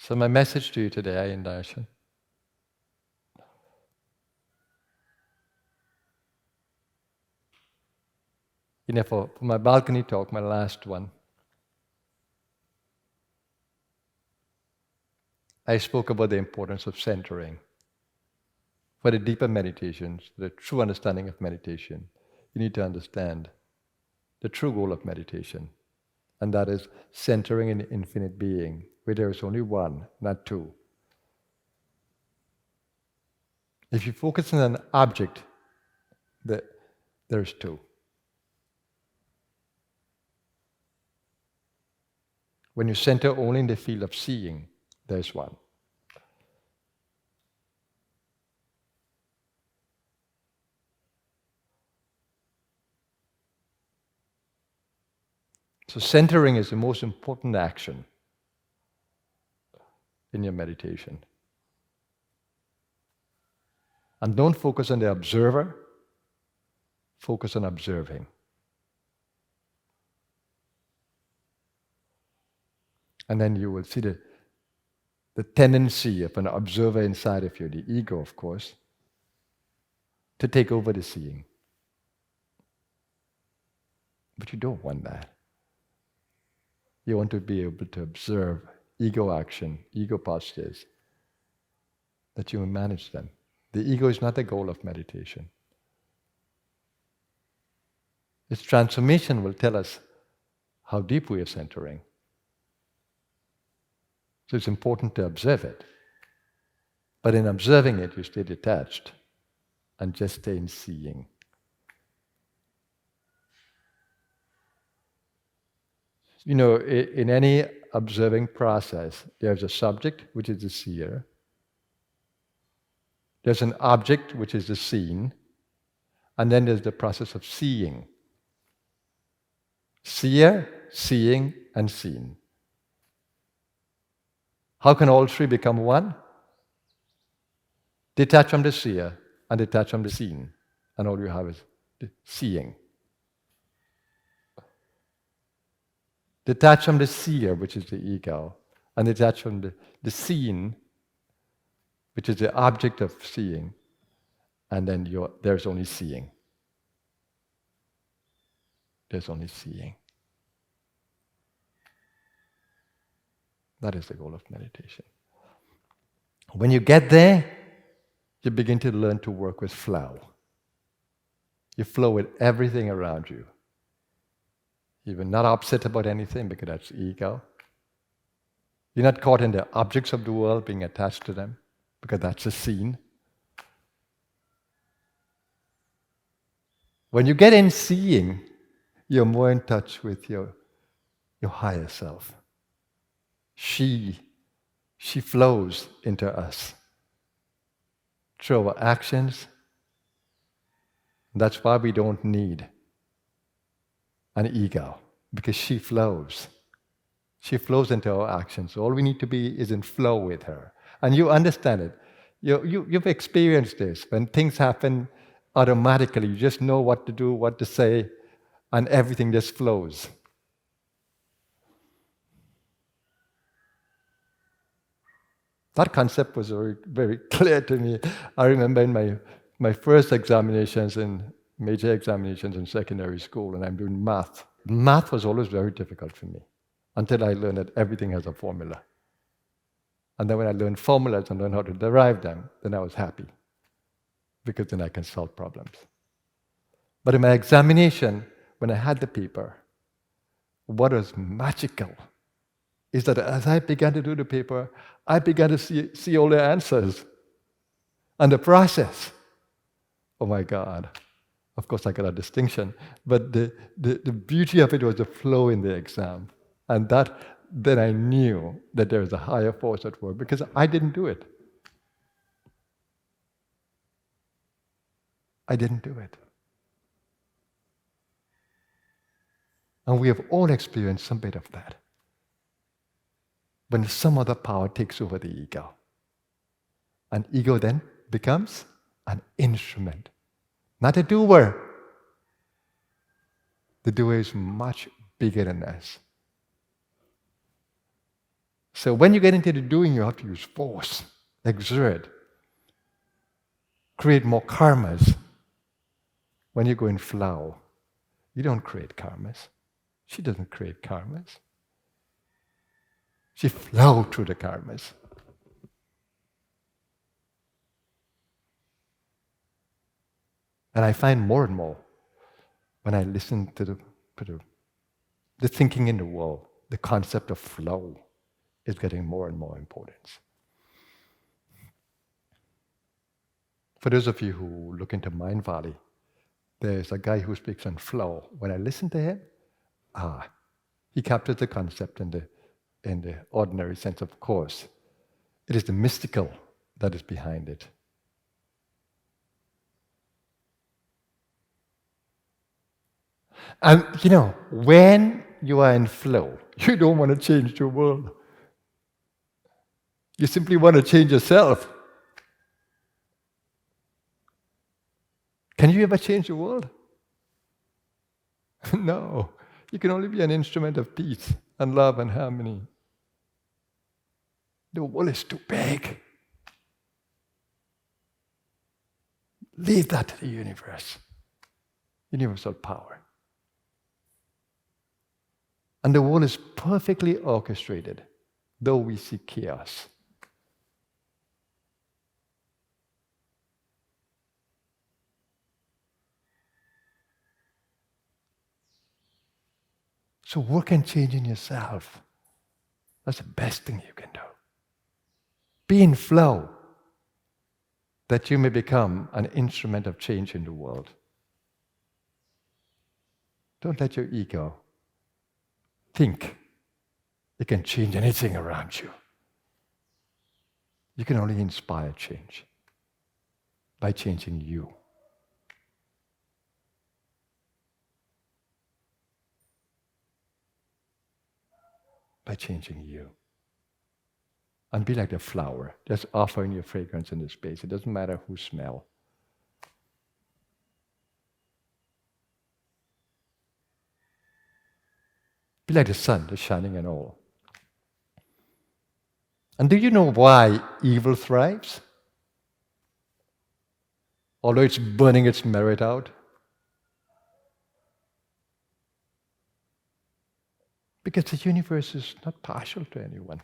So my message to you today in darshan, for my balcony talk, my last one, I spoke about the importance of centering. For the deeper meditations, the true understanding of meditation, you need to understand the true goal of meditation, and that is centering in infinite being, where there is only one, not two. If you focus on an object, there's two. When you center only in the field of seeing, there's one. So centering is the most important action in your meditation. And don't focus on the observer, focus on observing. And then you will see the tendency of an observer inside of you, the ego, of course, to take over the seeing. But you don't want that. You want to be able to observe ego action, ego postures, that you will manage them. The ego is not the goal of meditation. Its transformation will tell us how deep we are centering. So it's important to observe it. But in observing it, you stay detached and just stay in seeing. In any observing process, there's a subject, which is the seer. There's an object, which is the seen. And then there's the process of seeing. Seer, seeing, and seen. How can all three become one? Detach from the seer and detach from the seen. And all you have is the seeing. Detach from the seer, which is the ego, and detach from the seen, which is the object of seeing, and then there's only seeing. There's only seeing. That is the goal of meditation. When you get there, you begin to learn to work with flow. You flow with everything around you. You're not upset about anything because that's ego. You're not caught in the objects of the world, being attached to them, because that's a scene. When you get in seeing, you're more in touch with your higher self. She flows into us through our actions. That's why we don't need an ego, because she flows. She flows into our actions. All we need to be is in flow with her. And you understand it. You've experienced this. When things happen automatically, you just know what to do, what to say, and everything just flows. That concept was very, very clear to me. I remember in my first examinations, major examinations in secondary school, and I'm doing math. Math was always very difficult for me until I learned that everything has a formula. And then when I learned formulas and learned how to derive them, then I was happy, because then I can solve problems. But in my examination, when I had the paper, what was magical is that as I began to do the paper, I began to see all the answers and the process. Oh my God. Of course, I got a distinction, but the beauty of it was the flow in the exam. And then I knew that there was a higher force at work, because I didn't do it. I didn't do it. And we have all experienced some bit of that. When some other power takes over the ego. And ego then becomes an instrument, not a doer. The doer is much bigger than us. So when you get into the doing, you have to use force, exert, create more karmas. When you go in flow, you don't create karmas. She doesn't create karmas. She flows through the karmas. And I find more and more when I listen to the thinking in the world, the concept of flow is getting more and more importance. For those of you who look into Mind Valley, there's a guy who speaks on flow. When I listen to him, he captures the concept in the ordinary sense, of course. It is the mystical that is behind it. And when you are in flow, you don't want to change the world. You simply want to change yourself. Can you ever change the world? No. You can only be an instrument of peace and love and harmony. The world is too big. Leave that to the universe. Universal power. And the world is perfectly orchestrated, though we see chaos. So work on changing yourself. That's the best thing you can do. Be in flow, that you may become an instrument of change in the world. Don't let your ego think it can change anything around you. You can only inspire change by changing you. By changing you. And be like the flower, just offering your fragrance in the space. It doesn't matter who smells. Be like the sun, the shining and all. And do you know why evil thrives? Although it's burning its merit out. Because the universe is not partial to anyone.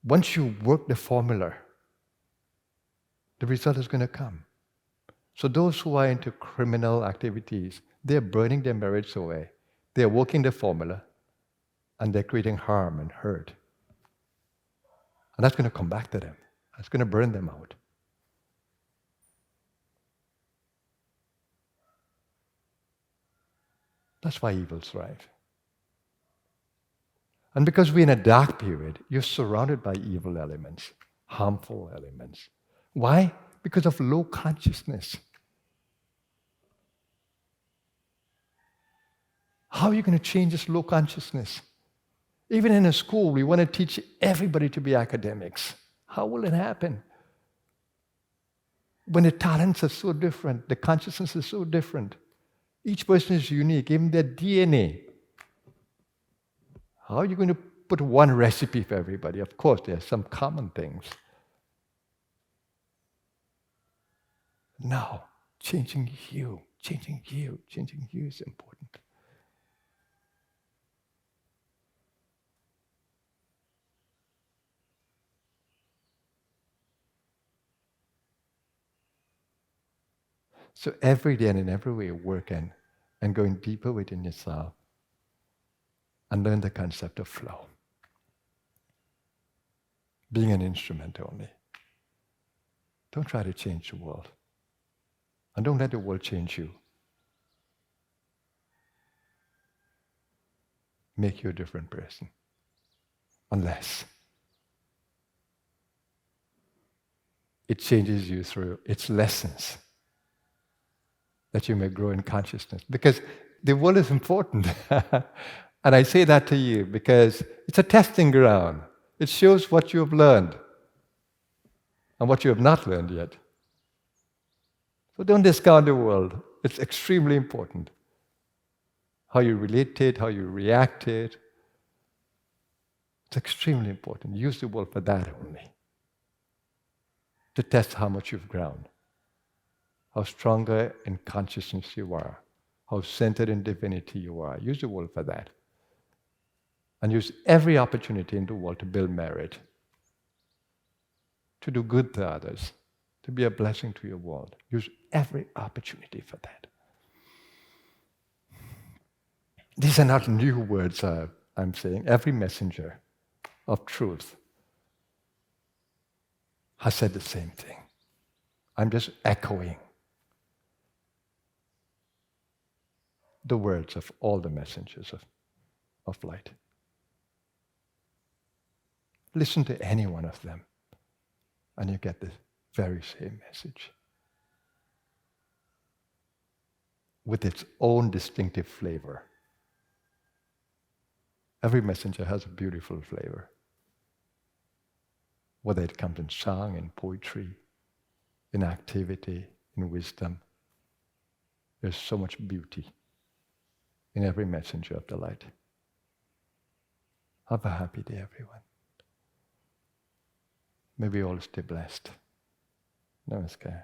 Once you work the formula, the result is going to come. So those who are into criminal activities, they're burning their merits away. They're working the formula, and they're creating harm and hurt. And that's going to come back to them. That's going to burn them out. That's why evil thrive. And because we're in a dark period, you're surrounded by evil elements, harmful elements. Why? Because of low consciousness. How are you going to change this low consciousness? Even in a school, we want to teach everybody to be academics. How will it happen? When the talents are so different, the consciousness is so different. Each person is unique, even their DNA. How are you going to put one recipe for everybody? Of course, there are some common things. No, changing you is important. So every day and in every way, working and going deeper within yourself and learn the concept of flow. Being an instrument only. Don't try to change the world. And don't let the world change you. Make you a different person. Unless it changes you through its lessons, that you may grow in consciousness. Because the world is important. And I say that to you because it's a testing ground. It shows what you have learned and what you have not learned yet. So don't discount the world. It's extremely important. how you related, how you reacted. It's extremely important. Use the world for that only. To test how much you've grown, how stronger in consciousness you are, how centered in divinity you are. Use the world for that. And use every opportunity in the world to build merit, to do good to others, to be a blessing to your world. Use every opportunity for that. These are not new words I'm saying. Every messenger of truth has said the same thing. I'm just echoing the words of all the messengers of light. Listen to any one of them, and you get the very same message with its own distinctive flavor. Every messenger has a beautiful flavor, whether it comes in song, in poetry, in activity, in wisdom. There's so much beauty in every messenger of the light. Have a happy day, everyone. May we all stay blessed. Namaskar.